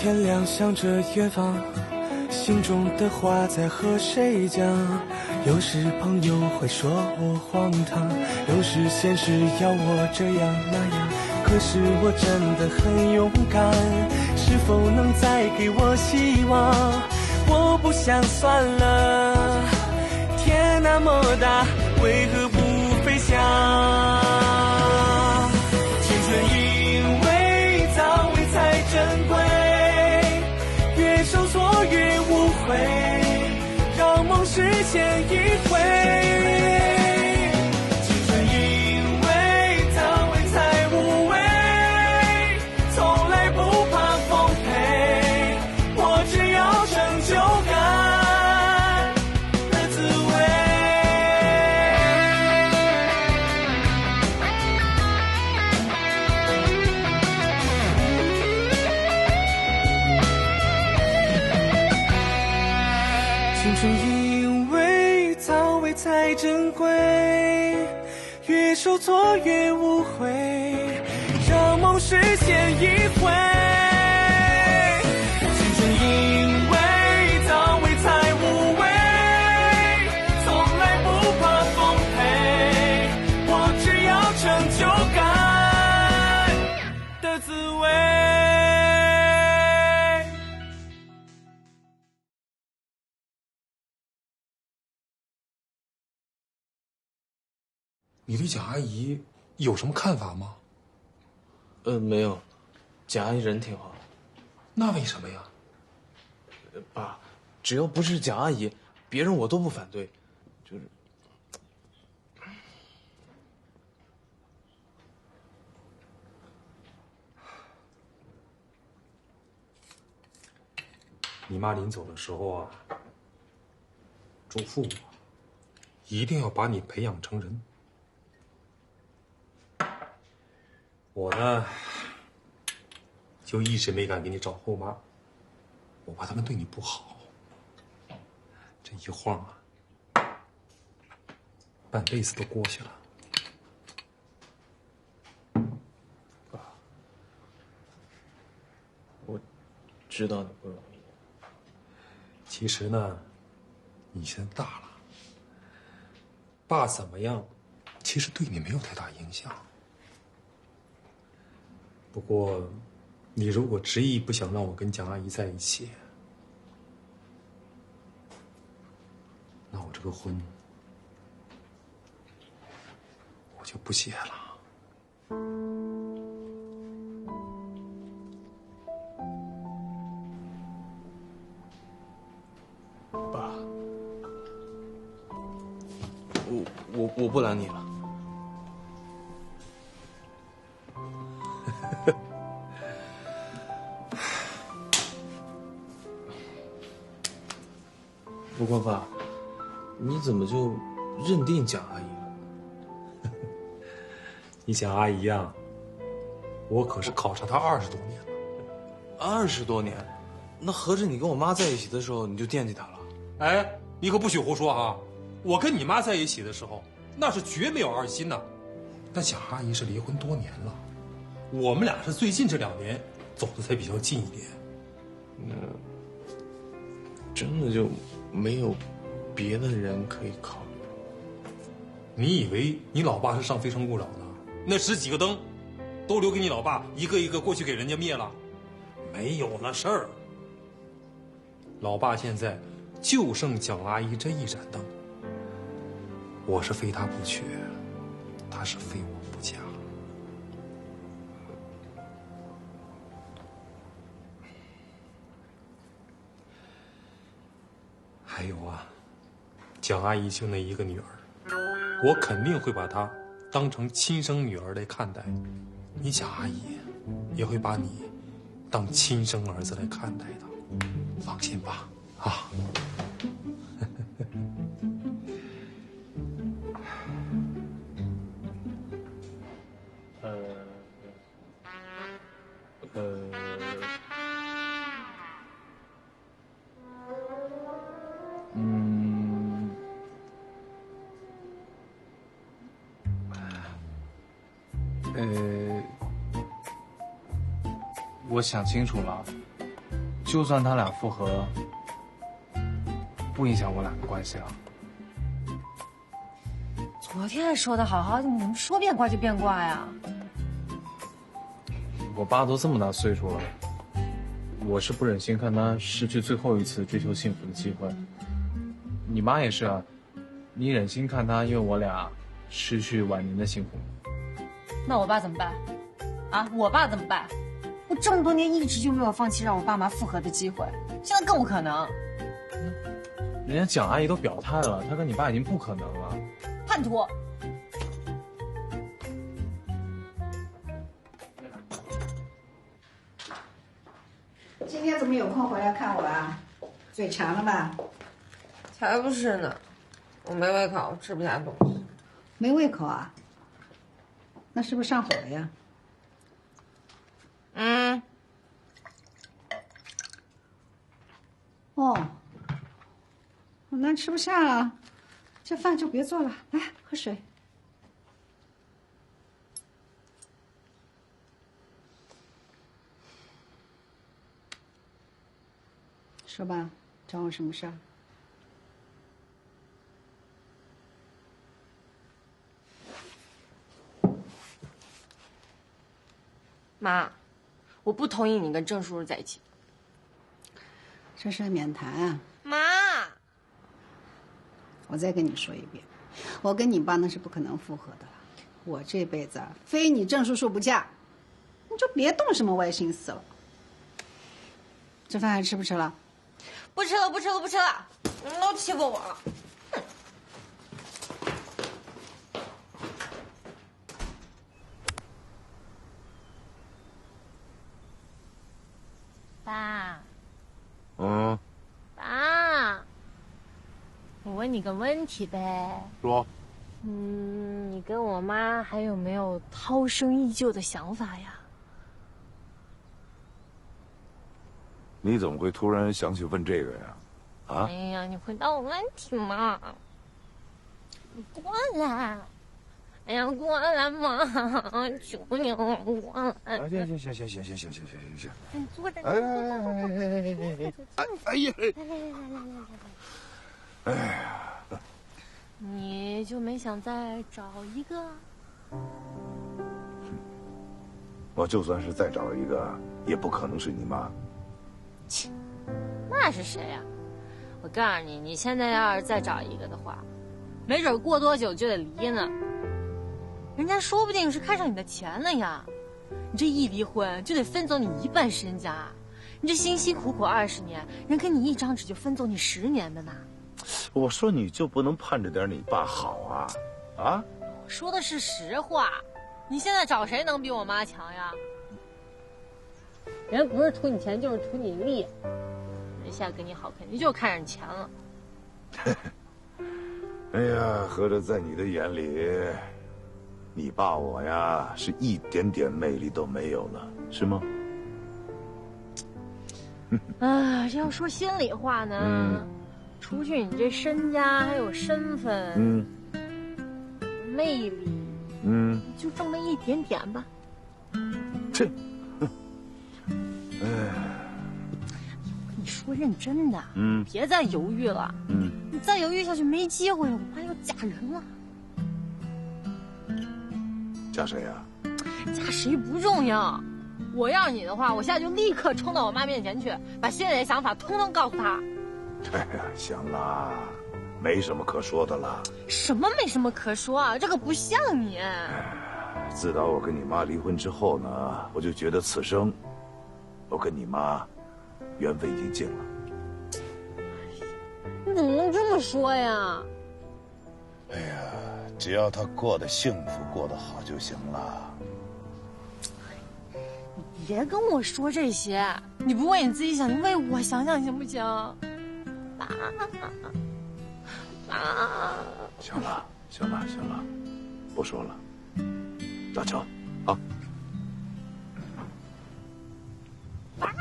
天亮想着远方，心中的话在和谁讲？有时朋友会说我荒唐，有时现实要我这样那样，可是我真的很勇敢，是否能再给我希望？我不想算了，天那么大，为何不飞翔？青春因为早为才珍贵，越受挫越无悔，让梦实现一回。青春因为早为才无畏，从来不怕奉陪，我只要成就感的滋味。青春因为早为才珍贵，越受挫越无悔，让梦实现一回。青春因为早为才无畏，从来不怕奉陪，我只要成就感的滋味。你对蒋阿姨有什么看法吗？没有，蒋阿姨人挺好。那为什么呀？爸，只要不是蒋阿姨，别人我都不反对。就是，你妈临走的时候啊，嘱咐我，一定要把你培养成人。我呢，就一直没敢给你找后妈，我怕他们对你不好。这一晃啊，半辈子都过去了。爸，我知道你不容易。其实呢，你现在大了，爸怎么样，其实对你没有太大影响。不过，你如果执意不想让我跟蒋阿姨在一起，那我这个婚我就不结了。爸，我不拦你了。不过爸，你怎么就认定蒋阿姨了？你蒋阿姨呀，我可是考察她20多年了。20多年，那合着你跟我妈在一起的时候你就惦记她了？哎，你可不许胡说啊！我跟你妈在一起的时候，那是绝没有二心呐。但蒋阿姨是离婚多年了，我们俩是最近这2年走的才比较近一点。那真的就没有别的人可以考虑？你以为你老爸是上非诚勿扰的？那10几个灯，都留给你老爸一个一个过去给人家灭了？没有那事儿。老爸现在就剩蒋阿姨这一盏灯，我是非她不娶，她是非我不嫁。还有啊，蒋阿姨就那一个女儿，我肯定会把她当成亲生女儿来看待。你蒋阿姨也会把你当亲生儿子来看待的，放心吧，啊。我想清楚了，就算他俩复合，不影响我俩的关系啊。昨天还说的好好的，你们说变卦就变卦呀？我爸都这么大岁数了，我是不忍心看他失去最后一次追求幸福的机会。你妈也是啊，你忍心看他因为我俩失去晚年的幸福吗？那我爸怎么办？啊，我爸怎么办？我这么多年一直就没有放弃让我爸妈复合的机会，现在更不可能。人家蒋阿姨都表态了，她跟你爸已经不可能了。叛徒！今天怎么有空回来看我啊？嘴馋了吧？才不是呢，我没胃口，吃不下东西。没胃口啊？那是不是上火了呀？嗯。哦，那吃不下了，这饭就别做了，来喝水。说吧，找我什么事儿？妈，我不同意你跟郑叔叔在一起。这事免谈啊。妈，我再跟你说一遍，我跟你爸那是不可能复合的了。我这辈子啊，非你郑叔叔不嫁，你就别动什么歪心思了。这饭还吃不吃了？不吃了，不吃了，不吃了！你们都欺负我了。哼！爸。爸，我问你个问题呗。说。你跟我妈还有没有涛声依旧的想法呀？你怎么会突然想起问这个呀？啊？哎呀，你回答我问题嘛！你过来！哎呀，过来嘛！求你了，过来！行。你坐着。哎呀！哎呀！你就没想再找一个？我就算是再找一个，也不可能是你妈。切，那是谁呀？我告诉你，你现在要是再找一个的话，没准过多久就得离呢。人家说不定是看上你的钱了呀。你这一离婚就得分走你一半身家，你这辛辛苦苦20年，人跟你一张纸就分走你10年的呢。我说你就不能盼着点你爸好啊？啊？我说的是实话，你现在找谁能比我妈强呀？人不是图你钱，就是图你利。人现在跟你好，肯定就看上你钱了。哎呀，合着在你的眼里，你爸我呀是一点点魅力都没有了，是吗？这要说心里话呢，除去你这身家还有身份，魅力，就这么一点点吧。这，你说认真的，别再犹豫了，你再犹豫下去没机会了，我妈要嫁人了。嫁谁呀？嫁谁不重要，我要你的话，我现在就立刻冲到我妈面前去，把心里的想法通通告诉她。哎呀，行了，没什么可说的了。什么没什么可说啊？这个不像你。自打我跟你妈离婚之后呢，我就觉得此生，我跟你妈缘分已经尽了。你怎么能这么说呀？哎呀，只要她过得幸福，过得好就行了。你别跟我说这些，你不为你自己想，你为我想想行不行？爸，行了，不说了，大乔，啊。爸。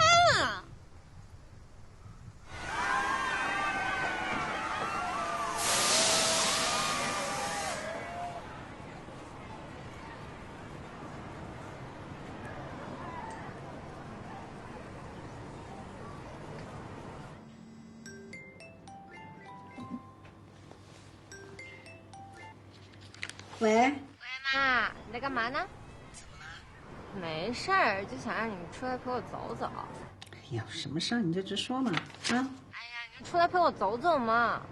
喂，喂，妈，你在干嘛呢？没事儿，就想让你们出来陪我走走。哎呀，什么事儿你就直说嘛，啊？哎呀，你就出来陪我走走嘛。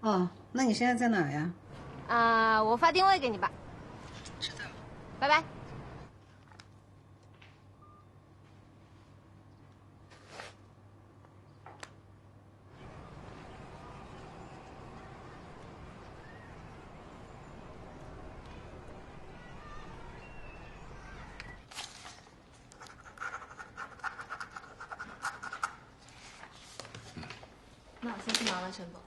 哦，那你现在在哪儿呀？我发定位给你吧。知道了。拜拜。那我先去忙了，陈总。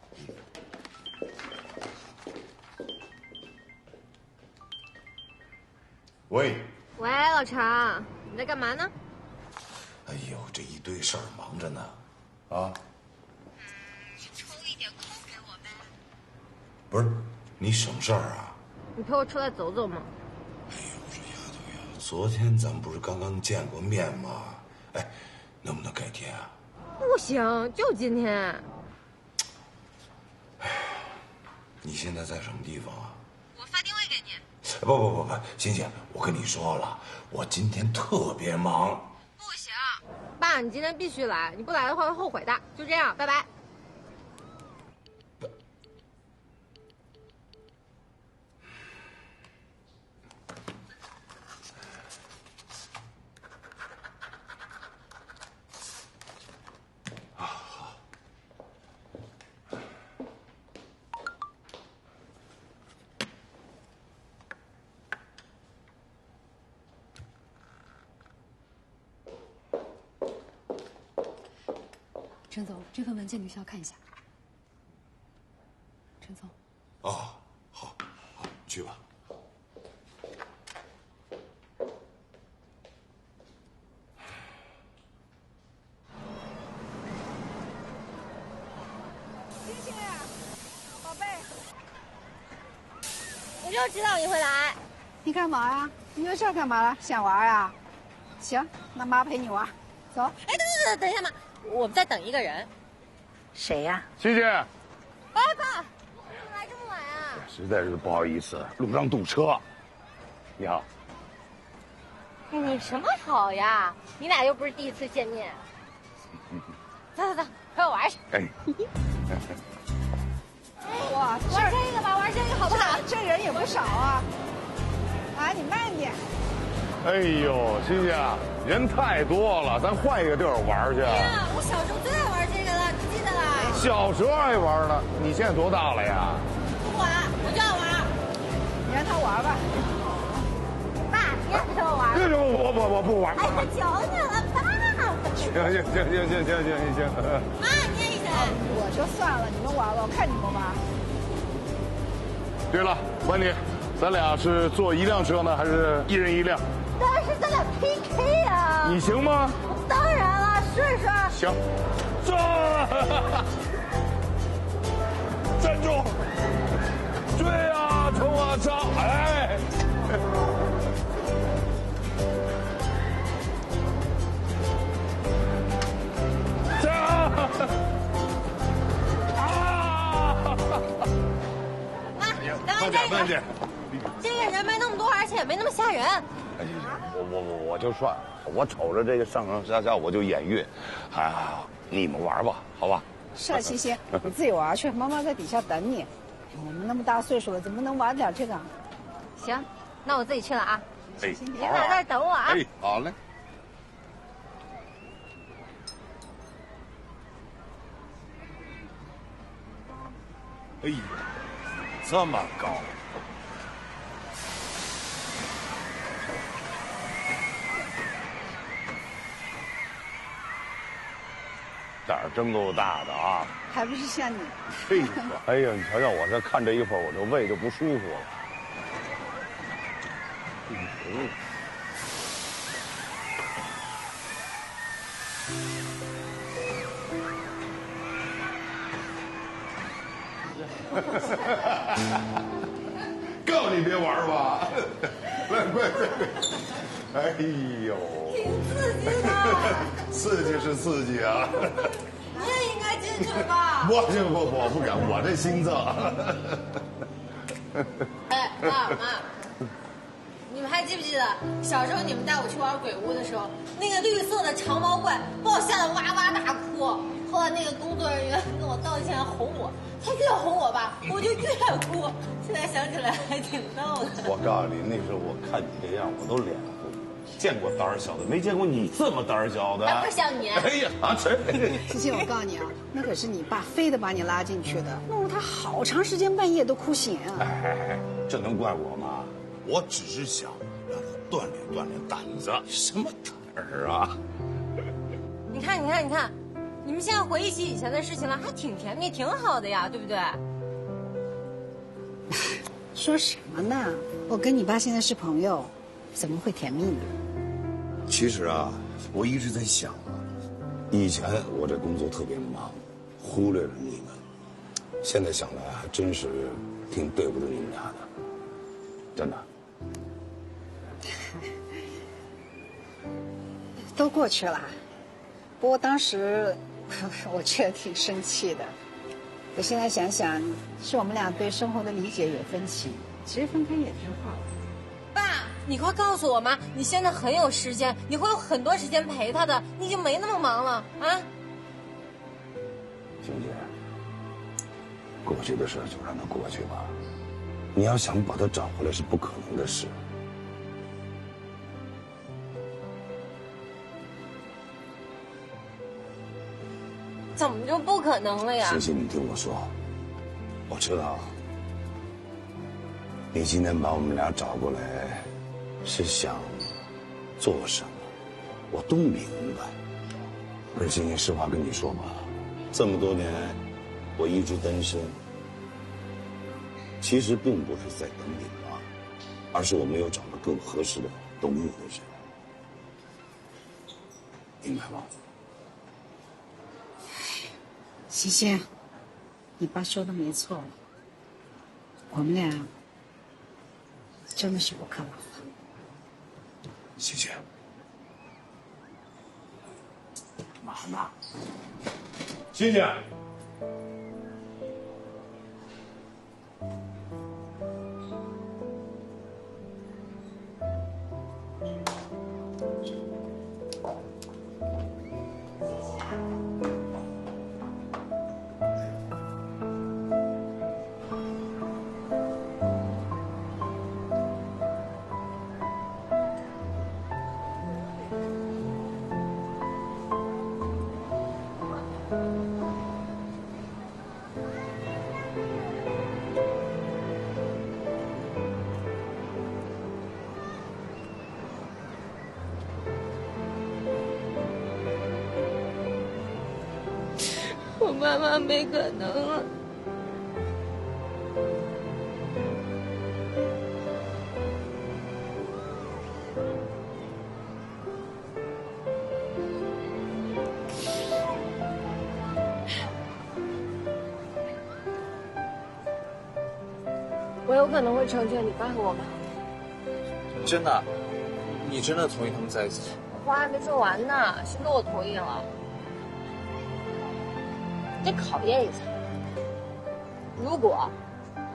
喂，喂，老常，你在干嘛呢？哎呦，这一堆事儿忙着呢，啊？抽一点空给我呗。不是，你省事儿啊？你陪我出来走走嘛。哎呦，这丫头呀，昨天咱们不是刚刚见过面吗？哎，能不能改天啊？不行，就今天。你现在在什么地方啊？我发定位给你。不，欣欣，我跟你说了，我今天特别忙。不行，爸，你今天必须来，你不来的话会后悔的。就这样，拜拜。陈总，这份文件你需要看一下。陈总。哦，好，去吧。星星，宝贝，我就知道你会来。你干嘛呀？你约这儿干嘛了？想玩啊？行，那妈陪你玩，走。哎，等一下嘛，我们在等一个人。谁呀？欣欣，哎，爸，你怎么来这么晚啊？实在是不好意思，路上堵车。你好。你什么好呀？你俩又不是第一次见面。走，陪我玩去。哎，哇，玩这个吧，玩这个好不好？这人也不少啊。啊，你慢点。哎呦，欣欣啊，人太多了，咱换一个地儿玩去。哎呀，我小时候最爱玩这个了，你记得啦？小时候爱玩呢，你现在多大了呀？不管，我就要玩。你让他玩吧。爸，你也陪我玩。我不玩。哎，我求你了，爸。行。妈，你也一起。我就算了，你们玩吧，我看你们玩。对了，问你，咱俩是坐一辆车呢，还是一人一辆？当然是咱俩 PK 呀。你行吗？当然了，试试。行，站，站住，追啊，冲啊，冲！哎，站！啊！妈，慢点。这个人没那么多，而且也没那么吓人。哎呀，我就算，我瞅着这个上上下下我就眼晕，哎，你们玩吧，好吧？是啊，欣欣，你自己玩去，妈妈在底下等你。我们那么大岁数了，怎么能玩点这个？行，那我自己去了啊。哎，你俩在这等我啊。哎，好嘞。哎呀，这么高！胆儿真够大的啊！还不是像你。嘿，哎呀，你瞧瞧我这看这一会儿，我这胃就不舒服了。告诉你别玩吧，来快！哎呦，挺刺激的。刺激是刺激啊！你也应该进去吧。我不敢，我这心脏。哎，爸妈，你们还记不记得小时候你们带我去玩鬼屋的时候，那个绿色的长毛怪把我吓得哇哇大哭。后来那个工作人员跟我道歉哄我，他越哄我吧，我就越哭。现在想起来还挺逗的。我告诉你，那时候我看你这样，我都脸红。见过胆儿小的，没见过你这么胆儿小的。还不像你。哎呀，谁？琪琪，我告诉你啊，那可是你爸非得把你拉进去的，弄得他好长时间半夜都哭醒啊。哎，这能怪我吗？我只是想让他锻炼锻炼胆子。什么胆儿啊？你看，你们现在回忆起以前的事情来，还挺甜蜜，挺好的呀，对不对？说什么呢？我跟你爸现在是朋友，怎么会甜蜜呢？其实啊，我一直在想啊，以前我这工作特别忙，忽略了你们。现在想来，还真是挺对不住你们俩的，真的。都过去了，不过当时我觉得挺生气的。我现在想想，是我们俩对生活的理解有分歧，其实分开也挺好的。爸，你快告诉我妈，你现在很有时间，你会有很多时间陪她的，你已经没那么忙了啊。欣姐，过去的事就让它过去吧，你要想把它找回来是不可能的事。怎么就不可能了呀？欣欣，你听我说，我知道你今天把我们俩找过来是想做什么，我都明白。可是欣欣，实话跟你说吧，这么多年我一直单身，其实并不是在等你妈，而是我没有找到更合适的懂你的人，明白吗？欣欣，你爸说的没错，我们俩真的是不可能了。欣欣，干嘛呢？欣欣。我妈妈没可能了。我有可能会成全你爸和我妈。真的？你真的同意他们在一起？话还没说完呢，谁说我同意了？得考验一下。如果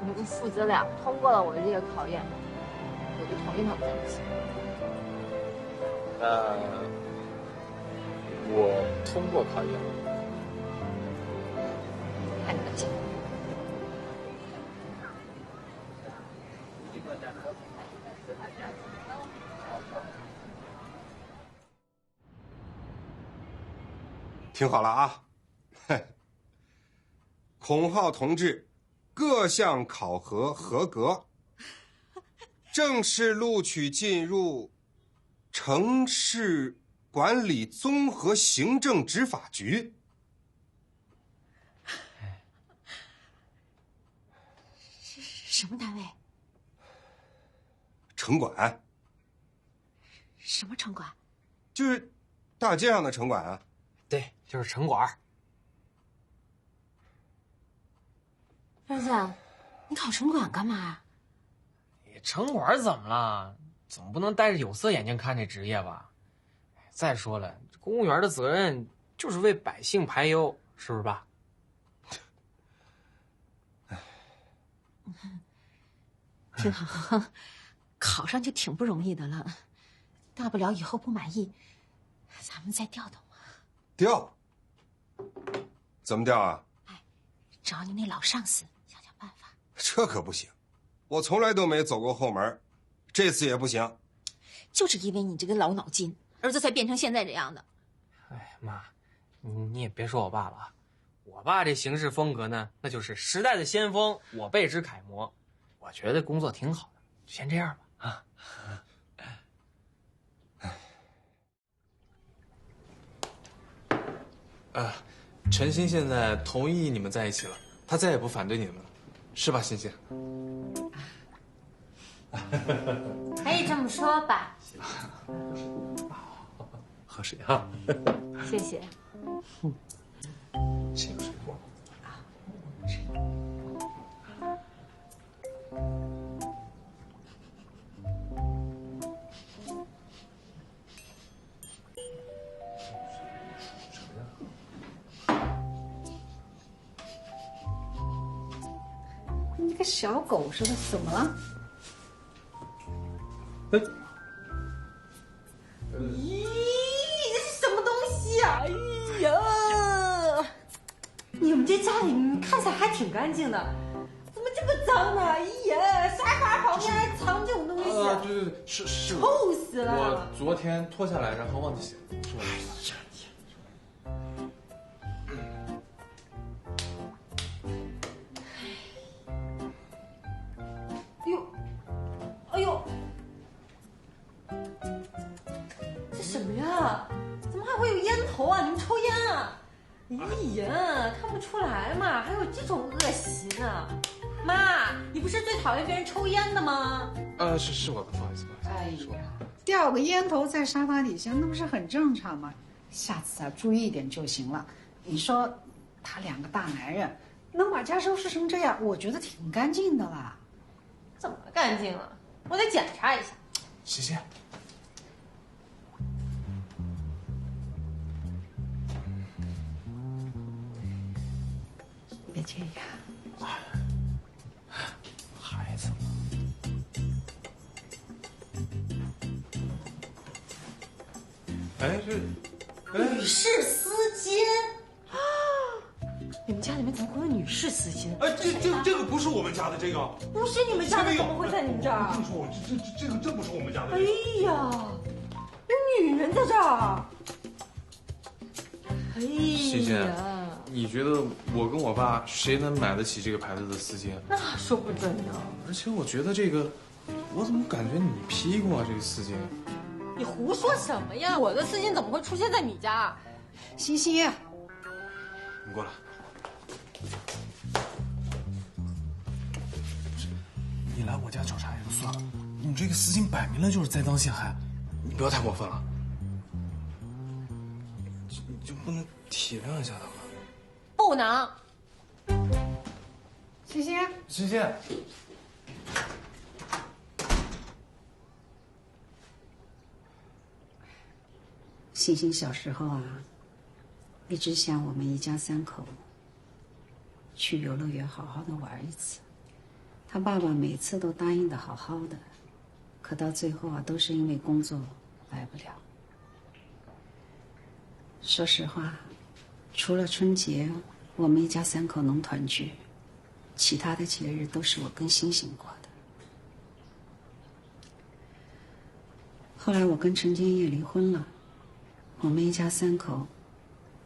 你们父子俩通过了我的这个考验，我就同意他们在一起。我通过考验。看你的钱。听好了啊，孔浩同志各项考核合格，正式录取进入城市管理综合行政执法局。什么单位？城管。什么城管？就是大街上的城管啊。对，就是城管。儿子，你考城管干嘛呀？城管怎么了？总不能戴着有色眼镜看这职业吧？再说了，公务员的责任就是为百姓排忧，是不是爸？挺好，考上就挺不容易的了，大不了以后不满意，咱们再调调嘛。调？怎么调啊？找你那老上司想想办法。这可不行，我从来都没走过后门，这次也不行。就是因为你这个老脑筋，儿子才变成现在这样的。哎妈，你也别说我爸了啊，我爸这行事风格呢，那就是时代的先锋，我辈之楷模。我觉得工作挺好的，就先这样吧啊。陈鑫现在同意你们在一起了，他再也不反对你们了，是吧，鑫鑫？可以这么说吧。喝水啊。谢谢。请水果。你个小狗似的，怎么了？咦，这是什么东西啊？哎呀，你们这家里看起来还挺干净的，怎么这么脏呢？哎呀，沙发旁边还藏这种东西，对，是臭死了！我昨天脱下来，然后忘记洗，是我。哎呦，这什么呀？怎么还会有烟头啊？你们抽烟啊？哎呀，看不出来嘛，还有这种恶习呢。妈，你不是最讨厌别人抽烟的吗？是我的，不好意思。哎呀，掉个烟头在沙发底下，那不是很正常吗？下次啊，注意一点就行了。你说，他两个大男人能把家收拾成这样，我觉得挺干净的啦。怎么干净了？我得检查一下。鑫鑫，别介意啊。孩子。女士丝巾啊！你们家里面怎么会有女士丝巾？这个不是我们家的，这个不是你们家的，怎么会在你们这儿？我跟你说，这不是我们家的。哎呀，有女人在这儿！哎鑫鑫，呀，你觉得我跟我爸谁能买得起这个牌子的丝巾？那说不准呢。而且我觉得这个，我怎么感觉你披过啊？这个丝巾。你胡说什么呀？我的丝巾怎么会出现在你家？鑫鑫，你过来。你来我家找茬也就算了，你这个丝巾摆明了就是栽赃陷害，你不要太过分了。你就不能体谅一下他吗？不能。鑫鑫，鑫鑫。鑫鑫小时候啊，一直想我们一家三口去游乐园好好的玩一次。他爸爸每次都答应的好好的，可到最后啊，都是因为工作来不了。说实话，除了春节我们一家三口能团聚，其他的节日都是我跟星星过的。后来我跟陈建业离婚了，我们一家三口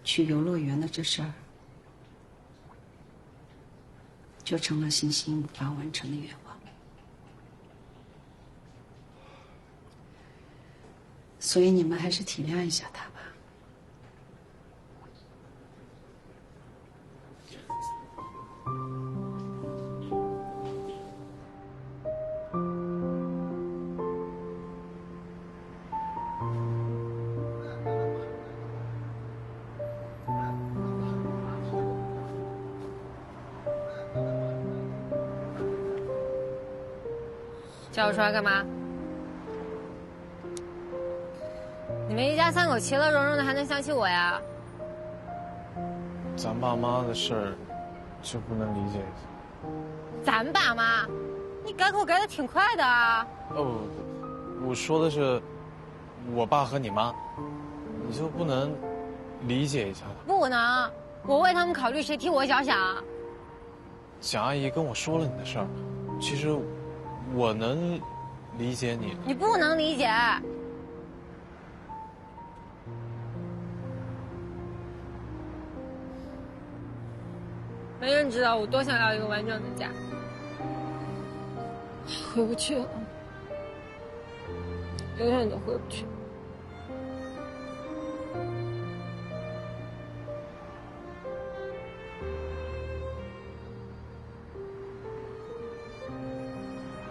去游乐园的这事儿，就成了星星无法完成的愿望。所以你们还是体谅一下他吧。叫我出来干嘛？你们一家三口其乐融融的，还能想起我呀？咱爸妈的事儿，就不能理解一下？咱爸妈，你改口改的挺快的啊。哦，我说的是我爸和你妈，你就不能理解一下他？不能，我为他们考虑，谁替我着想？蒋阿姨跟我说了你的事儿，其实我能理解你。你不能理解。没人知道我多想要一个完整的家，回不去了，永远都回不去。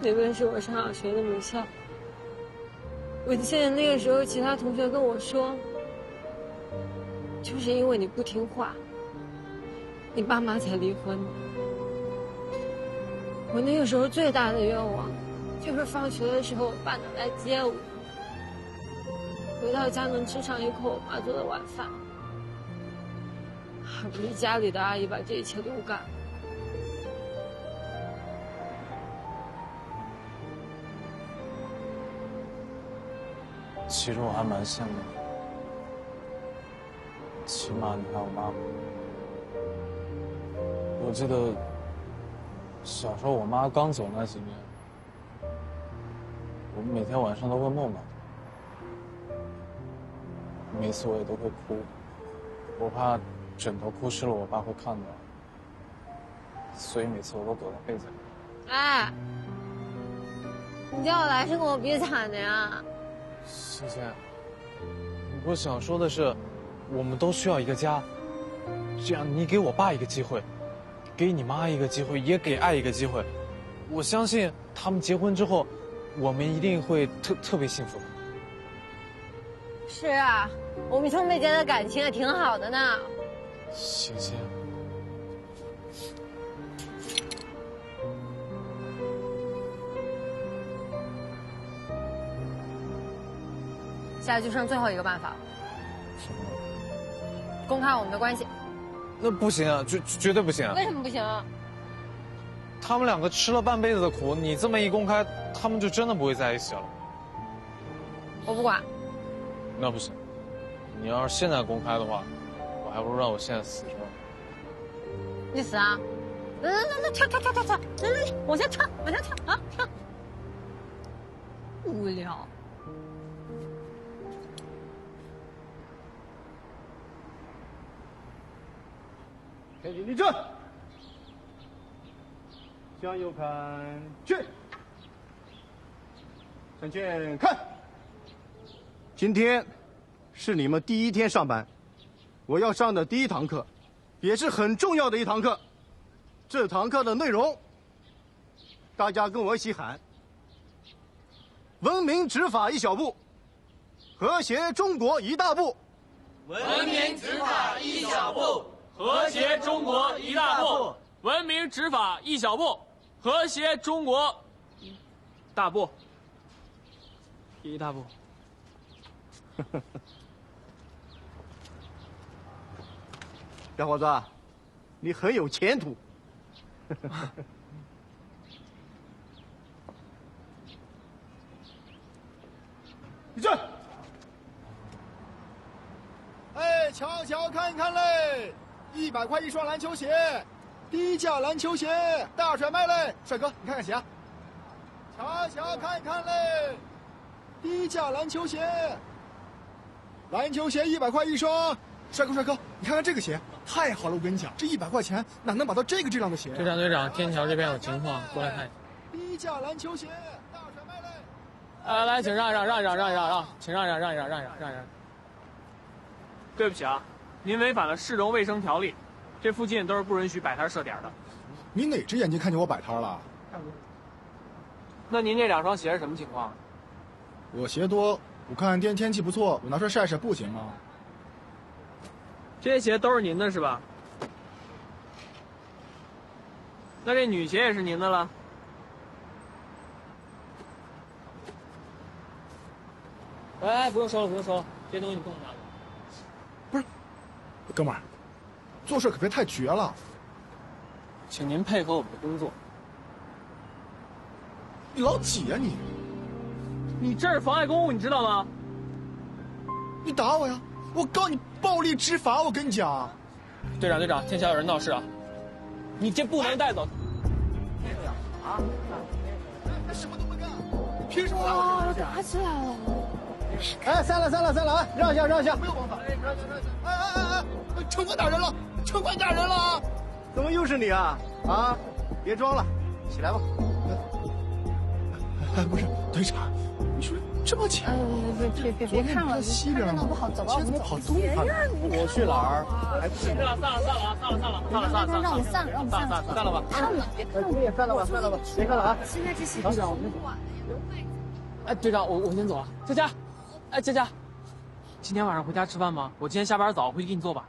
那边是我上小学的母校，我记得那个时候其他同学跟我说，就是因为你不听话，你爸妈才离婚的。我那个时候最大的愿望，就是放学的时候我爸能来接我，回到家能吃上一口我妈做的晚饭，而不是家里的阿姨把这一切都干了。其实我还蛮羡慕你，起码你还有妈妈。我记得小时候我妈刚走那几年，我每天晚上都会梦到她，每次我也都会哭，我怕枕头哭湿了我爸会看到，所以每次我都躲在被子里。哎，你叫我来是跟我比惨的呀？欣欣，我想说的是，我们都需要一个家，这样你给我爸一个机会，给你妈一个机会，也给爱一个机会。我相信他们结婚之后，我们一定会特别幸福的。是啊，我们兄妹间的感情也挺好的呢。欣欣，现在就剩最后一个办法了，什么？公开我们的关系。那不行啊，绝对不行啊！为什么不行？他们两个吃了半辈子的苦，你这么一公开，他们就真的不会在一起了。我不管。那不行，你要是现在公开的话，我还不如让我现在死着。你死啊！那跳，往下跳啊跳！无聊。开始立正，向右看去，向前看。今天是你们第一天上班，我要上的第一堂课，也是很重要的一堂课。这堂课的内容，大家跟我一起喊：文明执法一小步，和谐中国一大步。文明执法一小步，和谐中国一大步。文明执法一小步，和谐中国一大步。一大步。小伙子，你很有前途。立正。哎，瞧瞧看看嘞，100块一双篮球鞋，低价篮球鞋，大甩卖嘞！帅哥，你看看鞋。瞧瞧看看嘞，低价篮球鞋，篮球鞋100块一双。帅哥，你看看这个鞋，太好了！我跟你讲，这100块钱哪能买到这个质量的鞋？队长，天桥这边有情况，过来看一下。低价篮球鞋，大甩卖嘞！来，请让一让，请让一让。对不起啊，您违反了市容卫生条例，这附近都是不允许摆摊设点的。你哪只眼睛看见我摆摊了？那您这2双鞋是什么情况？我鞋多，我看今天天气不错，我拿出来晒晒不行吗？这些鞋都是您的是吧？那这女鞋也是您的了？哎，不用收了，这些东西你不能拿走。不是，哥们儿，做事可别太绝了。请您配合我们的工作。你老几呀你？你这是妨碍公务，你知道吗？你打我呀！我告你暴力执法！我跟你讲。队长，天桥有人闹事啊！你这不能带走。啊！什么都不干，凭什么打起来了！哎，散了，让一下，不用往返。哎，城管打人了！怎么又是你啊？啊，别装了，起来吧。哎，不是队长，你说这么巧？别看了，看闹不好，走吧，我们跑多远？我去哪儿？还不是算了，让我们散了吧。看了，别看了，你也散了吧，别看了啊。现在这些人不管。哎，队长，我先走了。佳佳，哎，佳佳，今天晚上回家吃饭吗？我今天下班早，回去给你做吧。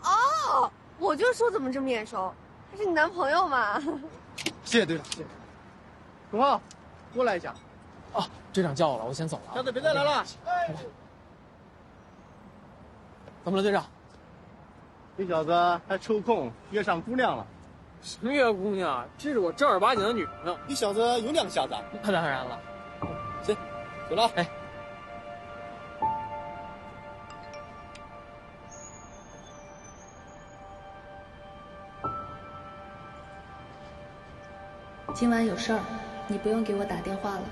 哦，我就说怎么这么眼熟，他是你男朋友嘛？谢谢队长，谢谢。董浩，过来一下。哦，队长叫我了，我先走了。下次别再来了。怎么了，队长？这小子还抽空约上姑娘了。什么约姑娘？这是我正儿八经的女朋友。你小子有两下子。那当然了。行，走了。哎。今晚有事儿，你不用给我打电话了。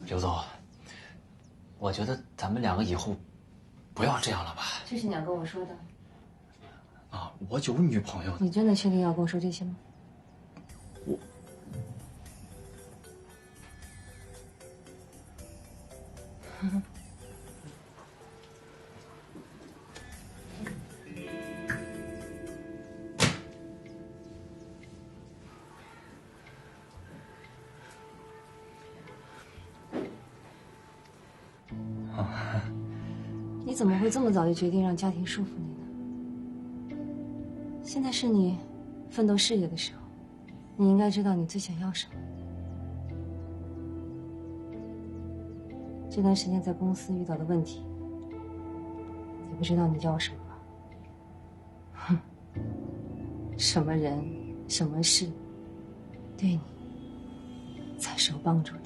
刘总，我觉得咱们两个以后不要这样了吧？这是你要跟我说的啊，我有女朋友。你真的确定要跟我说这些吗？我。你怎么会这么早就决定让家庭束缚你呢？现在是你奋斗事业的时候，你应该知道你最想要什么。这段时间在公司遇到的问题，你不知道你要什么吧？哼，什么人、什么事，对你才是有帮助的。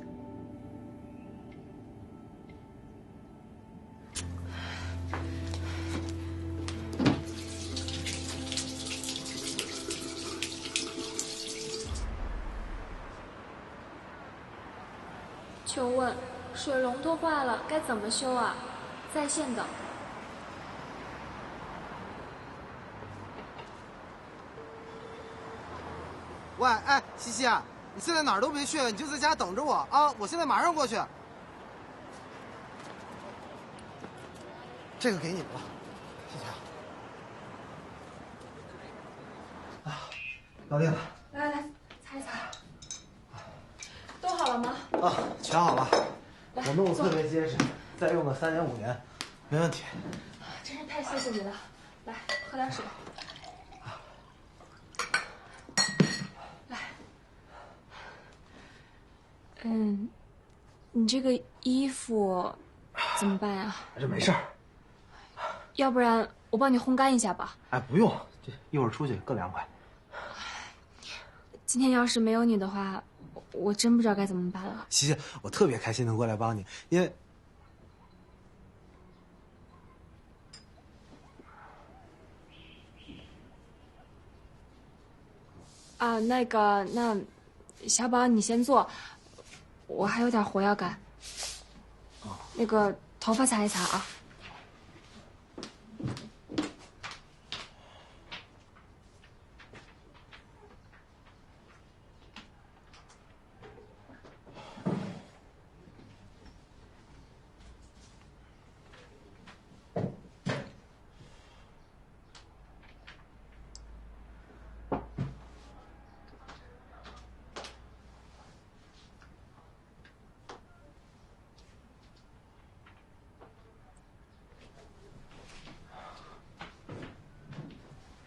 求问，水龙头坏了，该怎么修啊？在线等。喂，哎，西西啊，你现在哪儿都别去，你就在家等着我啊！我现在马上过去。这个给你了，谢谢啊。啊，搞定了。啊，全好了，我弄得特别结实，再用个3年5年，没问题。真是太谢谢你了，来喝点水。来，你这个衣服怎么办呀？这没事儿，要不然我帮你烘干一下吧。哎，不用，这一会儿出去更凉快。今天要是没有你的话，我真不知道该怎么办了。西西，我特别开心能过来帮你，因为啊，那小宝你先坐，我还有点活要干。那个头发擦一擦啊。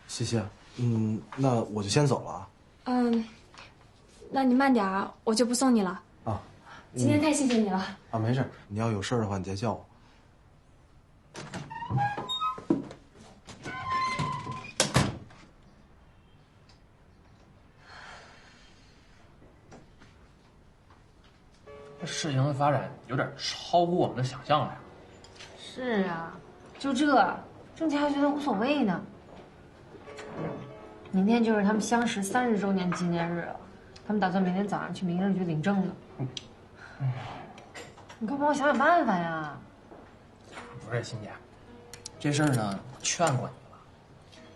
西西，那我就先走了啊。那你慢点啊，我就不送你了。啊，今天太谢谢你了。啊，没事，你要有事的话你再叫我。这事情的发展有点超乎我们的想象了呀。是啊，就这，郑家还觉得无所谓呢。明天就是他们相识30周年纪念日了，他们打算明天早上去民政局领证呢。你快帮我想想办法呀！不是，欣姐，这事儿呢，我劝过你了，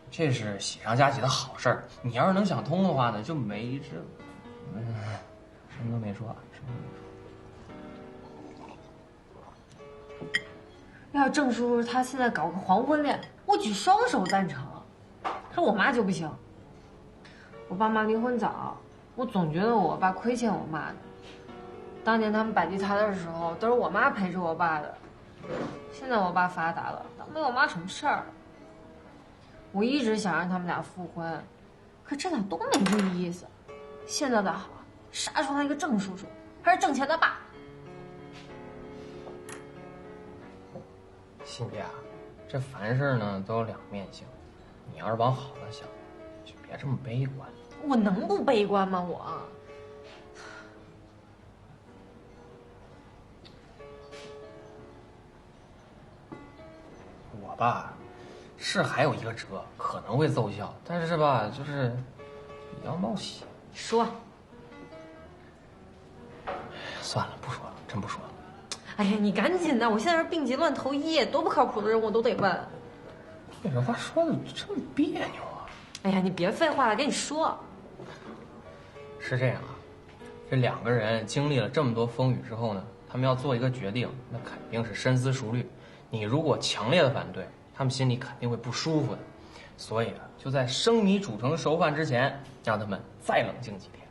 这是喜上加喜的好事儿。你要是能想通的话呢，就没这，什么都没说，什么都没说。要郑叔叔他现在搞个黄昏恋，我举双手赞成。可是我妈就不行。我爸妈离婚早，我总觉得我爸亏欠我妈的。当年他们摆地摊的时候，都是我妈陪着我爸的。现在我爸发达了，倒没我妈什么事儿。我一直想让他们俩复婚，可这俩都没这意思。现在倒好，杀出来一个郑叔叔，还是挣钱的爸。欣姐啊，这凡事呢都有两面性，你要是往好了想，就别这么悲观。我能不悲观吗？我吧，是还有一个辙可能会奏效，但是吧，就是也要冒险。说。算了，不说了，真不说了。哎呀，你赶紧的！我现在是病急乱投医，多不靠谱的人我都得问。你这话说的这么别扭啊！哎呀，你别废话了，跟你说。是这样啊，这两个人经历了这么多风雨之后呢，他们要做一个决定，那肯定是深思熟虑。你如果强烈的反对，他们心里肯定会不舒服的。所以啊，就在生米煮成熟饭之前，让他们再冷静几天。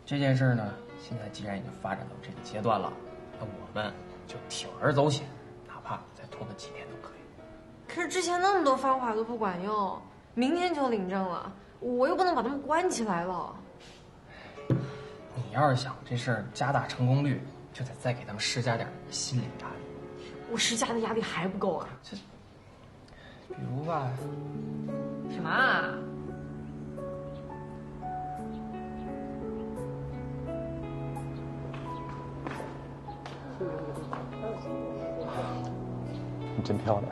这件事呢，现在既然已经发展到这个阶段了，那我们就铤而走险，哪怕再拖个几天都可以。可是之前那么多方法都不管用，明天就领证了，我又不能把他们关起来了。你要是想这事儿加大成功率，就得再给他们施加点心理压力。我施加的压力还不够啊！比如吧，什么啊？你真漂亮。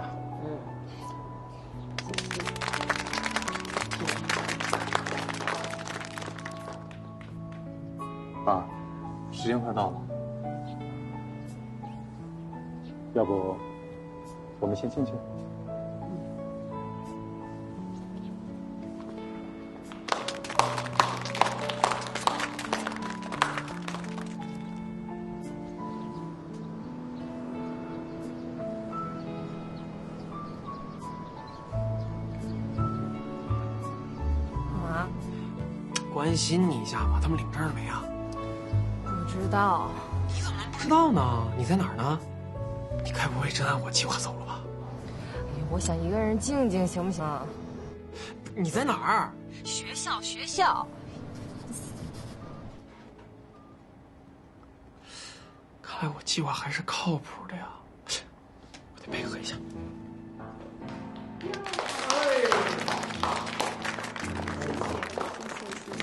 爸，时间快到了，要不我们先进去？关心你一下嘛，他们领证了没啊？知道。你怎么能不知道呢？你在哪儿呢？你该不会真按我计划走了吧？哎呀，我想一个人静静，行不行？你在哪儿？学校，学校。看来我计划还是靠谱的呀，我得配合一下。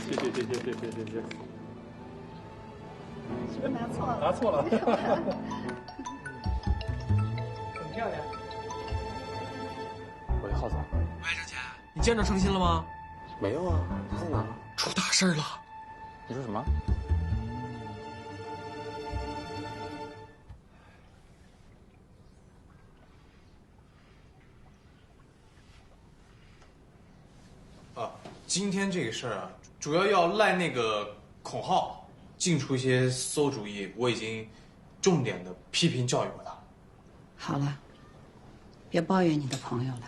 谢谢。是不是拿错了？拿错了。很漂亮。喂，浩子。喂，郑钱，你见着程鑫了吗？没有啊，他在哪？出大事了！你说什么？今天这个事儿啊，主要赖那个孔浩净出一些馊主意，我已经重点的批评教育过他。好了，别抱怨你的朋友了，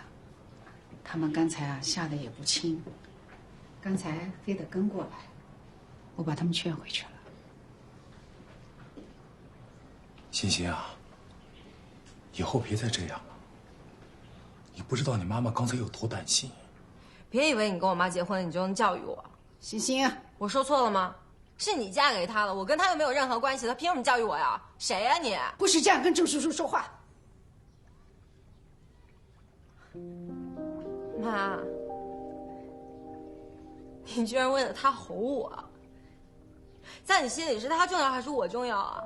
他们刚才下的也不轻，刚才非得跟过来，我把他们劝回去了。欣欣啊，以后别再这样了。你不知道你妈妈刚才有多担心。别以为你跟我妈结婚，你就能教育我。欣欣，我说错了吗？是你嫁给他了，我跟他又没有任何关系，他凭什么教育我呀？谁呀你？不许这样跟郑叔叔说话。妈，你居然为了他吼我，在你心里是他重要还是我重要啊？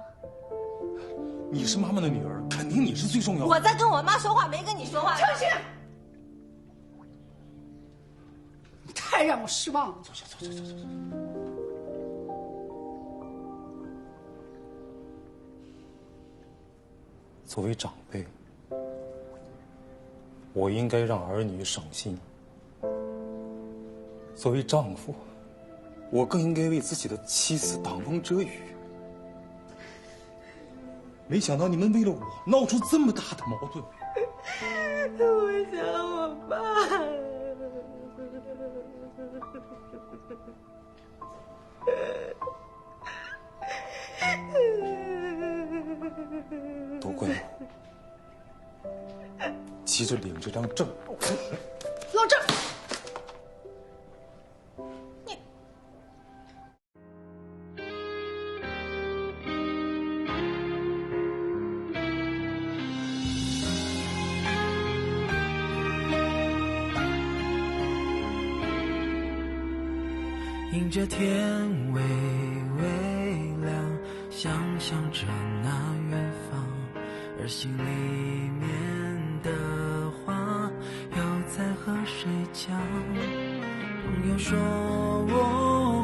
你是妈妈的女儿，肯定你是最重要的。我在跟我妈说话，没跟你说话。程鑫，你太让我失望了。走。作为长辈，我应该让儿女省心；作为丈夫，我更应该为自己的妻子挡风遮雨。没想到你们为了我闹出这么大的矛盾。我想我爸。都怪我，急着领这张证。老郑，你。迎着天微微亮，想象着那远方，而心里面的话又在和谁讲？朋友说我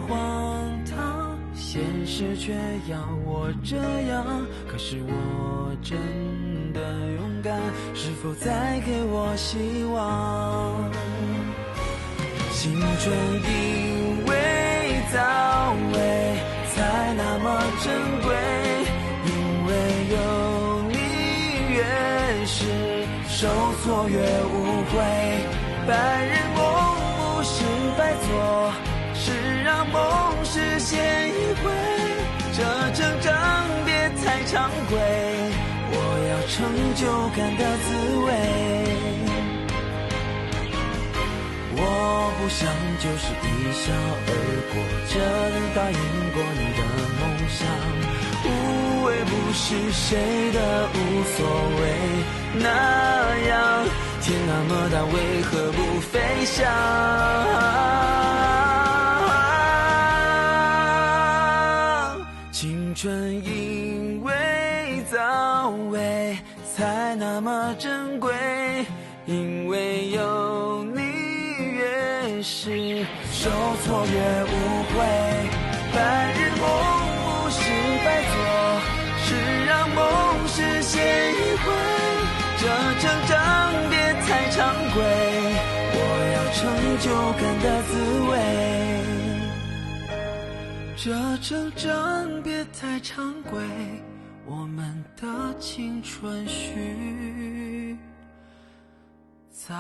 荒唐，现实却要我这样，可是我真的勇敢，是否再给我希望？青春因为早为才那么珍贵，因为有你越是受挫越无悔。白日梦不是白做，是让梦实现一回。这成长别太常规，我要成就感的滋味。我不想就是一笑而过，真答应过你的梦想，无畏不是谁的无所谓，那样天那么大，为何不飞翔？青春因为早为才那么珍贵，因为有你是受挫越无悔。白日梦不是白做，是让梦实现一回。这成长别太常规，我要成就感的滋味。这成长别太常规，我们的青春需早